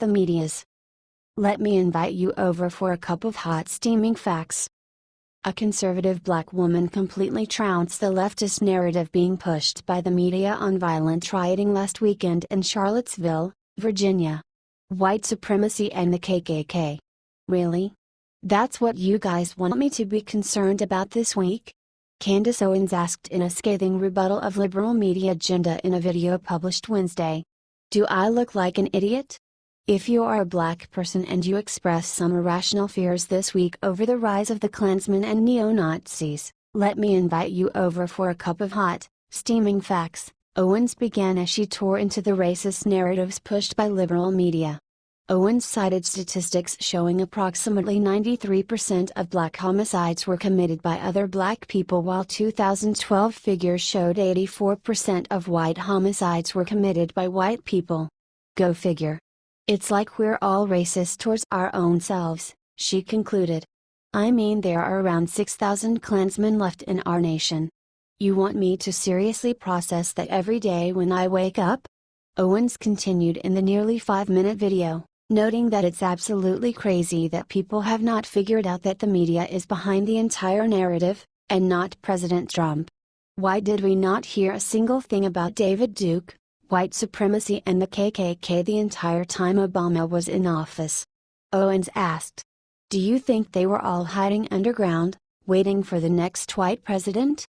the media's. Let me invite you over for a cup of hot steaming facts. A conservative black woman completely trounced the leftist narrative being pushed by the media on violent rioting last weekend in Charlottesville, Virginia. White supremacy and the KKK. Really? That's what you guys want me to be concerned about this week? Candace Owens asked in a scathing rebuttal of liberal media agenda in a video published Wednesday. Do I look like an idiot? If you are a black person and you express some irrational fears this week over the rise of the Klansmen and neo-Nazis, let me invite you over for a cup of hot, steaming facts, Owens began as she tore into the racist narratives pushed by liberal media. Owens cited statistics showing approximately 93% of black homicides were committed by other black people, while 2012 figures showed 84% of white homicides were committed by white people. Go figure. It's like we're all racist towards our own selves, she concluded. I mean, there are around 6,000 Klansmen left in our nation. You want me to seriously process that every day when I wake up? Owens continued in the nearly 5-minute video, noting that it's absolutely crazy that people have not figured out that the media is behind the entire narrative, and not President Trump. Why did we not hear a single thing about David Duke, white supremacy and the KKK the entire time Obama was in office? Owens asked. Do you think they were all hiding underground, waiting for the next white president?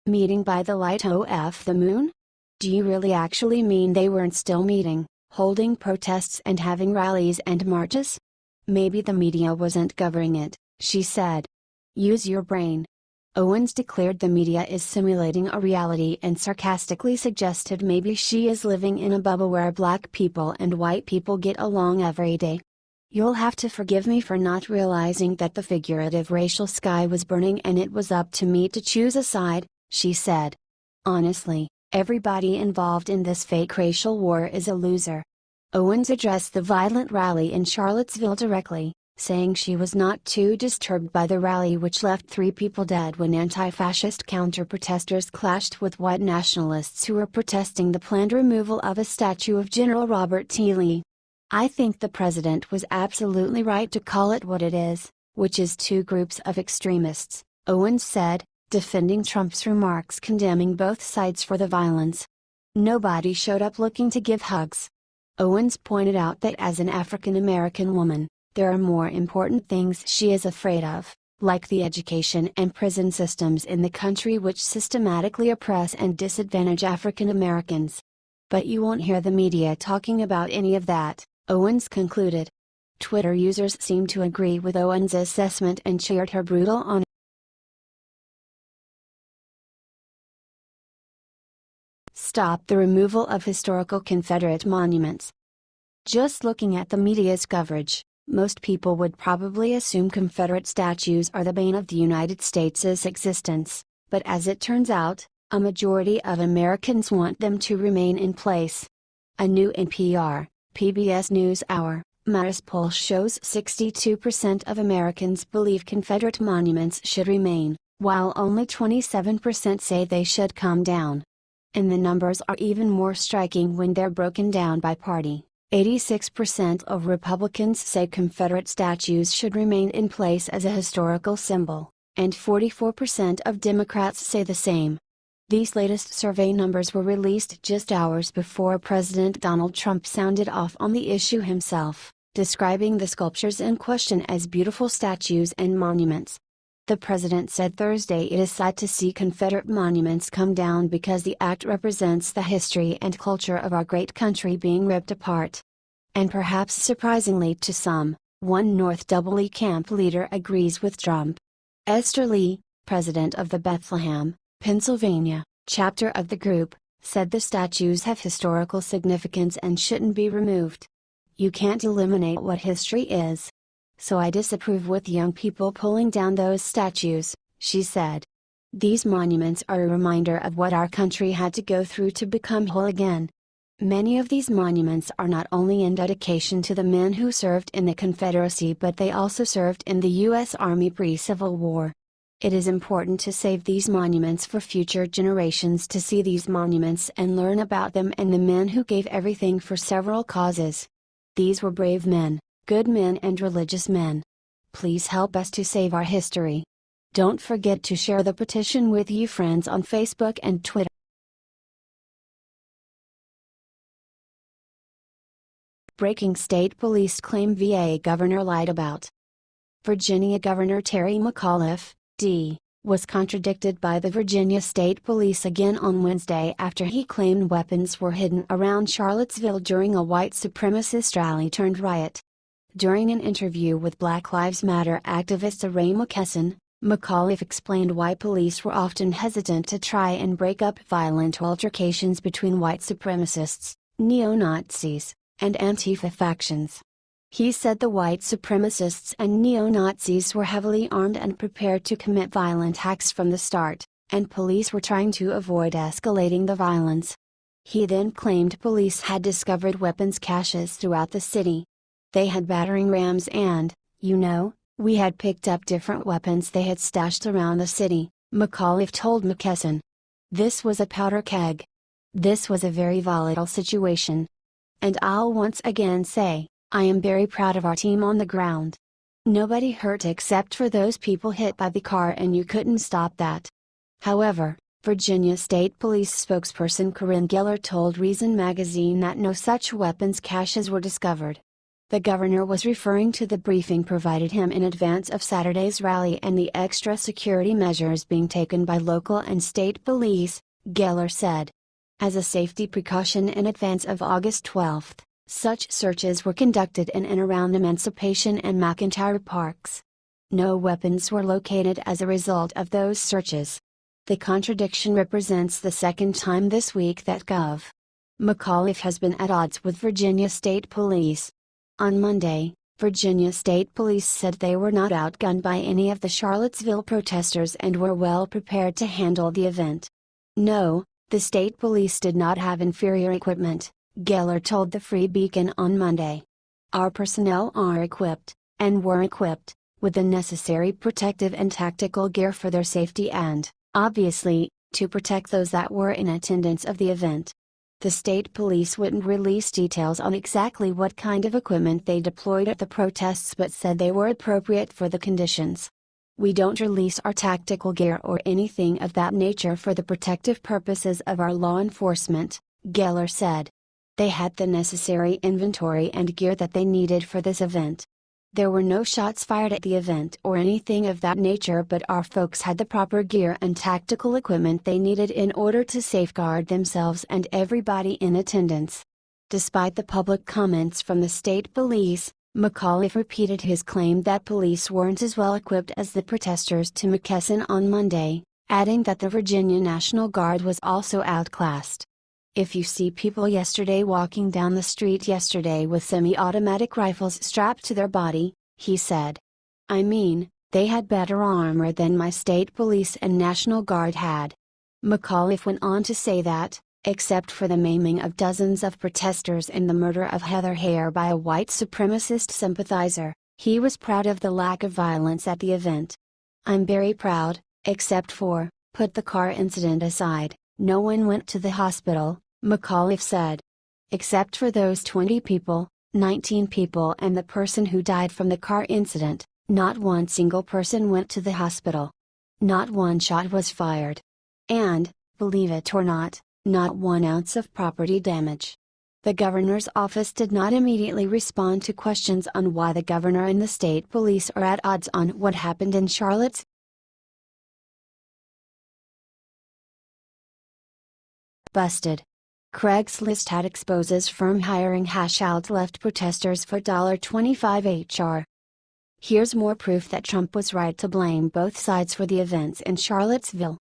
Meeting by the light of the moon? Do you really actually mean they weren't still meeting, holding protests and having rallies and marches? Maybe the media wasn't covering it, she said. Use your brain. Owens declared the media is simulating a reality and sarcastically suggested maybe she is living in a bubble where black people and white people get along every day. You'll have to forgive me for not realizing that the figurative racial sky was burning and it was up to me to choose a side, she said. Honestly, everybody involved in this fake racial war is a loser. Owens addressed the violent rally in Charlottesville directly, saying she was not too disturbed by the rally, which left 3 people dead when anti-fascist counter-protesters clashed with white nationalists who were protesting the planned removal of a statue of General Robert T. Lee. I think the president was absolutely right to call it what it is, which is 2 groups of extremists, Owens said, defending Trump's remarks condemning both sides for the violence. Nobody showed up looking to give hugs. Owens pointed out that as an African American woman, there are more important things she is afraid of, like the education and prison systems in the country which systematically oppress and disadvantage African Americans. But you won't hear the media talking about any of that, Owens concluded. Twitter users seemed to agree with Owens' assessment and cheered her brutal on. Stop the removal of historical Confederate monuments. Just looking at the media's coverage, most people would probably assume Confederate statues are the bane of the United States' existence, but as it turns out, a majority of Americans want them to remain in place. A new NPR, PBS NewsHour, Marist poll shows 62% of Americans believe Confederate monuments should remain, while only 27% say they should come down. And the numbers are even more striking when they're broken down by party. 86% of Republicans say Confederate statues should remain in place as a historical symbol, and 44% of Democrats say the same. These latest survey numbers were released just hours before President Donald Trump sounded off on the issue himself, describing the sculptures in question as beautiful statues and monuments. The president said Thursday it is sad to see Confederate monuments come down because the act represents the history and culture of our great country being ripped apart. And perhaps surprisingly to some, one North Double-E camp leader agrees with Trump. Esther Lee, president of the Bethlehem, Pennsylvania, chapter of the group, said the statues have historical significance and shouldn't be removed. You can't eliminate what history is. So I disapprove with young people pulling down those statues, she said. These monuments are a reminder of what our country had to go through to become whole again. Many of these monuments are not only in dedication to the men who served in the Confederacy, but they also served in the U.S. Army pre-Civil War. It is important to save these monuments for future generations to see these monuments and learn about them and the men who gave everything for several causes. These were brave men, good men and religious men. Please help us to save our history. Don't forget to share the petition with your friends on Facebook and Twitter. Breaking state police claim VA governor lied about. Virginia Governor Terry McAuliffe, D., was contradicted by the Virginia State Police again on Wednesday after he claimed weapons were hidden around Charlottesville during a white supremacist rally turned riot. During an interview with Black Lives Matter activist Ray McKesson, McAuliffe explained why police were often hesitant to try and break up violent altercations between white supremacists, neo-Nazis, and Antifa factions. He said the white supremacists and neo-Nazis were heavily armed and prepared to commit violent acts from the start, and police were trying to avoid escalating the violence. He then claimed police had discovered weapons caches throughout the city. They had battering rams and, we had picked up different weapons they had stashed around the city, McAuliffe told McKesson. This was a powder keg. This was a very volatile situation. And I'll once again say, I am very proud of our team on the ground. Nobody hurt except for those people hit by the car, and you couldn't stop that. However, Virginia State Police spokesperson Corinne Geller told Reason magazine that no such weapons caches were discovered. The governor was referring to the briefing provided him in advance of Saturday's rally and the extra security measures being taken by local and state police, Geller said. As a safety precaution in advance of August 12, such searches were conducted in and around Emancipation and McIntyre parks. No weapons were located as a result of those searches. The contradiction represents the second time this week that Gov. McAuliffe has been at odds with Virginia State Police. On Monday, Virginia State Police said they were not outgunned by any of the Charlottesville protesters and were well prepared to handle the event. No, the state police did not have inferior equipment, Geller told the Free Beacon on Monday. Our personnel are equipped, and were equipped, with the necessary protective and tactical gear for their safety and, obviously, to protect those that were in attendance of the event. The state police wouldn't release details on exactly what kind of equipment they deployed at the protests, but said they were appropriate for the conditions. We don't release our tactical gear or anything of that nature for the protective purposes of our law enforcement, Geller said. They had the necessary inventory and gear that they needed for this event. There were no shots fired at the event or anything of that nature, but our folks had the proper gear and tactical equipment they needed in order to safeguard themselves and everybody in attendance. Despite the public comments from the state police, McAuliffe repeated his claim that police weren't as well equipped as the protesters to McKesson on Monday, adding that the Virginia National Guard was also outclassed. If you see people yesterday walking down the street yesterday with semi-automatic rifles strapped to their body, he said. I mean, they had better armor than my state police and National Guard had. McAuliffe went on to say that, except for the maiming of dozens of protesters and the murder of Heather Heyer by a white supremacist sympathizer, he was proud of the lack of violence at the event. I'm very proud, except for, put the car incident aside, no one went to the hospital, McAuliffe said. Except for those 20 people, 19 people and the person who died from the car incident, not one single person went to the hospital. Not one shot was fired. And, believe it or not 1 ounce of property damage. The governor's office did not immediately respond to questions on why the governor and the state police are at odds on what happened in Charlottesville. Busted. Craigslist ad exposes firm hiring #out left protesters for $25 HR. Here's more proof that Trump was right to blame both sides for the events in Charlottesville.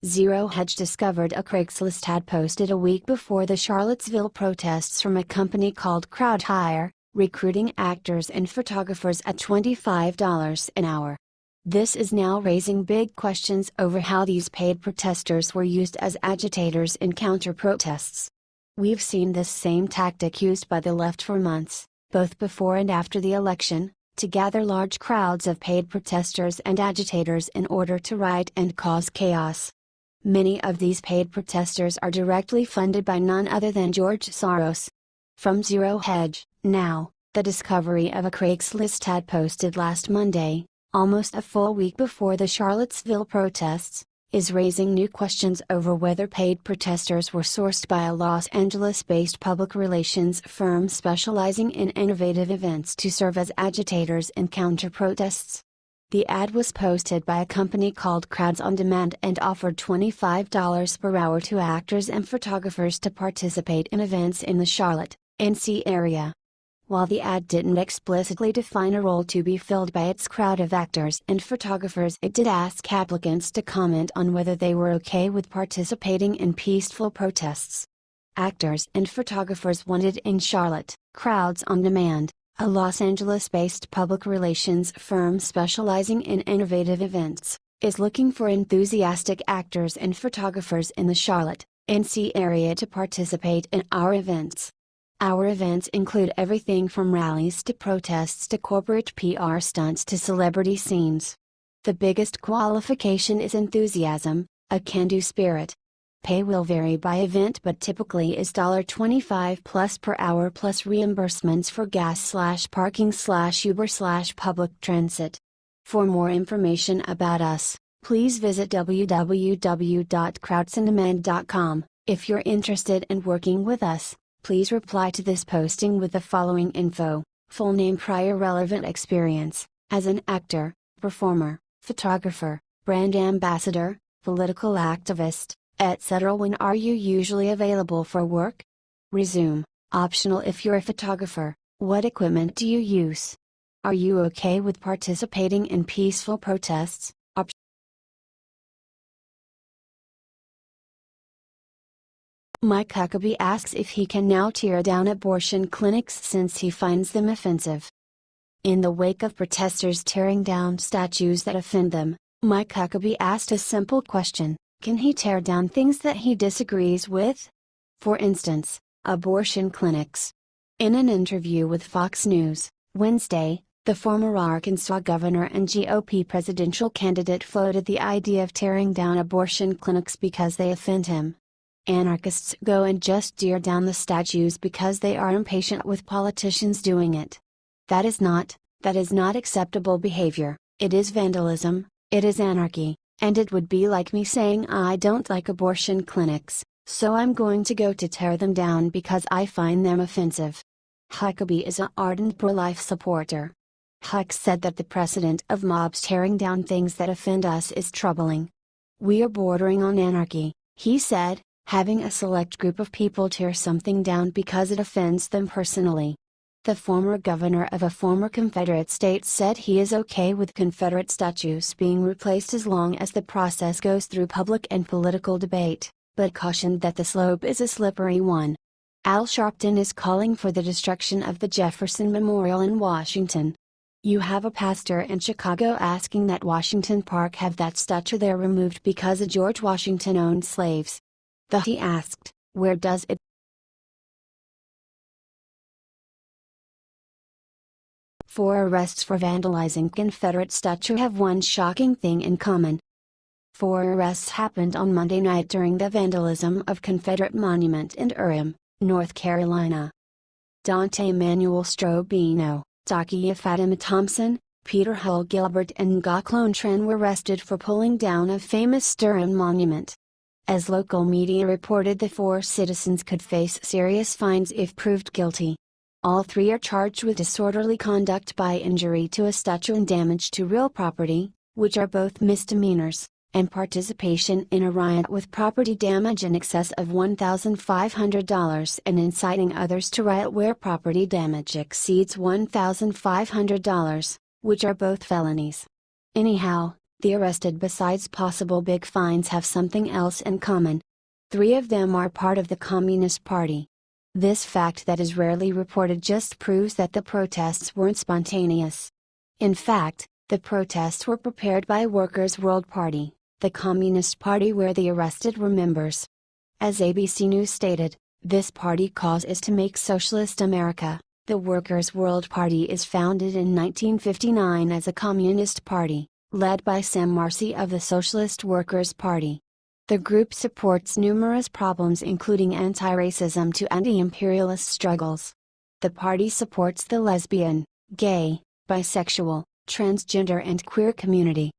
Zero Hedge discovered a Craigslist ad posted a week before the Charlottesville protests from a company called CrowdHire, recruiting actors and photographers at $25 an hour. This is now raising big questions over how these paid protesters were used as agitators in counter-protests. We've seen this same tactic used by the left for months, both before and after the election, to gather large crowds of paid protesters and agitators in order to riot and cause chaos. Many of these paid protesters are directly funded by none other than George Soros. From Zero Hedge, Now, the discovery of a Craigslist ad posted last Monday, almost a full week before the Charlottesville protests, is raising new questions over whether paid protesters were sourced by a Los Angeles-based public relations firm specializing in innovative events to serve as agitators in counter-protests. The ad was posted by a company called Crowds on Demand and offered $25 per hour to actors and photographers to participate in events in the Charlotte, NC area. While the ad didn't explicitly define a role to be filled by its crowd of actors and photographers, it did ask applicants to comment on whether they were okay with participating in peaceful protests. Actors and photographers wanted in Charlotte. Crowds on Demand, a Los Angeles-based public relations firm specializing in innovative events, is looking for enthusiastic actors and photographers in the Charlotte, NC area to participate in our events. Our events include everything from rallies to protests to corporate PR stunts to celebrity scenes. The biggest qualification is enthusiasm, a can-do spirit. Pay will vary by event but typically is $25 plus per hour plus reimbursements for gas/parking/Uber/public transit. For more information about us, please visit www.crowdsondemand.com. If you're interested in working with us, please reply to this posting with the following info: full name, prior relevant experience, as an actor, performer, photographer, brand ambassador, political activist, etc. When are you usually available for work? Resume, optional if you're a photographer. What equipment do you use? Are you okay with participating in peaceful protests? Mike Huckabee asks if he can now tear down abortion clinics since he finds them offensive. In the wake of protesters tearing down statues that offend them, Mike Huckabee asked a simple question: can he tear down things that he disagrees with? For instance, abortion clinics. In an interview with Fox News, Wednesday, the former Arkansas governor and GOP presidential candidate floated the idea of tearing down abortion clinics because they offend him. Anarchists go and just tear down the statues because they are impatient with politicians doing it. That is not acceptable behavior. It is vandalism, it is anarchy, and it would be like me saying I don't like abortion clinics, so I'm going to go to tear them down because I find them offensive. Huckabee is an ardent pro-life supporter. Huck said that the precedent of mobs tearing down things that offend us is troubling. We are bordering on anarchy, he said, having a select group of people tear something down because it offends them personally. The former governor of a former Confederate state said he is okay with Confederate statues being replaced as long as the process goes through public and political debate, but cautioned that the slope is a slippery one. Al Sharpton is calling for the destruction of the Jefferson Memorial in Washington. You have a pastor in Chicago asking that Washington Park have that statue there removed because George Washington owned slaves. He asked, where does it? 4 arrests for vandalizing Confederate statue have one shocking thing in common. 4 arrests happened on Monday night during the vandalism of Confederate monument in Durham, North Carolina. Dante Manuel Strobino, Takia Fatima Thompson, Peter Hull Gilbert and Nga Clone Tran were arrested for pulling down a famous Durham monument. As local media reported, the 4 citizens could face serious fines if proved guilty. All 3 are charged with disorderly conduct by injury to a statue and damage to real property, which are both misdemeanors, and participation in a riot with property damage in excess of $1,500 and inciting others to riot where property damage exceeds $1,500, which are both felonies. Anyhow, the arrested, besides possible big fines, have something else in common. 3 of them are part of the Communist Party. This fact that is rarely reported just proves that the protests weren't spontaneous. In fact, the protests were prepared by Workers' World Party, the Communist Party where the arrested were members. As ABC News stated, this party cause is to make socialist America. The Workers' World Party is founded in 1959 as a communist party, led by Sam Marcy of the Socialist Workers' Party. The group supports numerous problems including anti-racism to anti-imperialist struggles. The party supports the lesbian, gay, bisexual, transgender and queer community.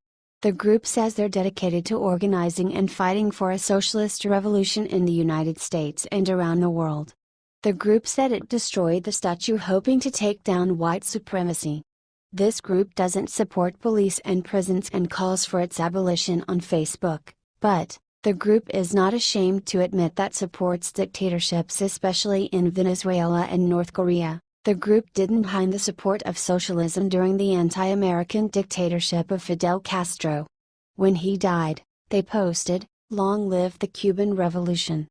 The group says they're dedicated to organizing and fighting for a socialist revolution in the United States and around the world. The group said it destroyed the statue hoping to take down white supremacy. This group doesn't support police and prisons and calls for its abolition on Facebook, but the group is not ashamed to admit that supports dictatorships, especially in Venezuela and North Korea. The group didn't hide the support of socialism during the anti-American dictatorship of Fidel Castro. When he died, they posted, "Long live the Cuban Revolution.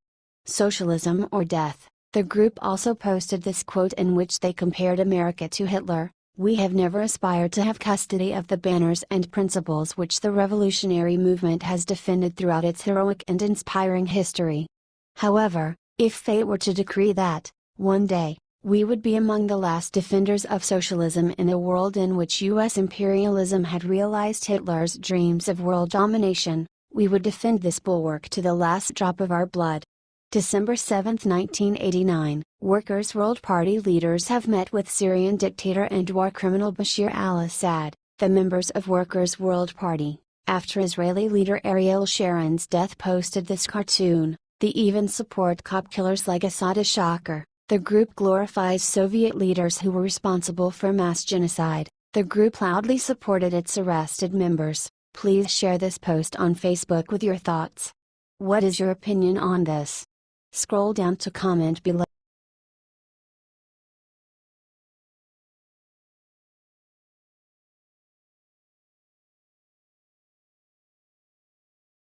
Socialism or death." The group also posted this quote in which they compared America to Hitler: "We have never aspired to have custody of the banners and principles which the revolutionary movement has defended throughout its heroic and inspiring history. However, if fate were to decree that, one day, we would be among the last defenders of socialism in a world in which US imperialism had realized Hitler's dreams of world domination, we would defend this bulwark to the last drop of our blood." December 7, 1989, Workers' World Party leaders have met with Syrian dictator and war criminal Bashar al-Assad, the members of Workers' World Party, after Israeli leader Ariel Sharon's death, posted this cartoon. They even support cop killers like Assad. A shocker. The group glorifies Soviet leaders who were responsible for mass genocide. The group loudly supported its arrested members. Please share this post on Facebook with your thoughts. What is your opinion on this? Scroll down to comment below.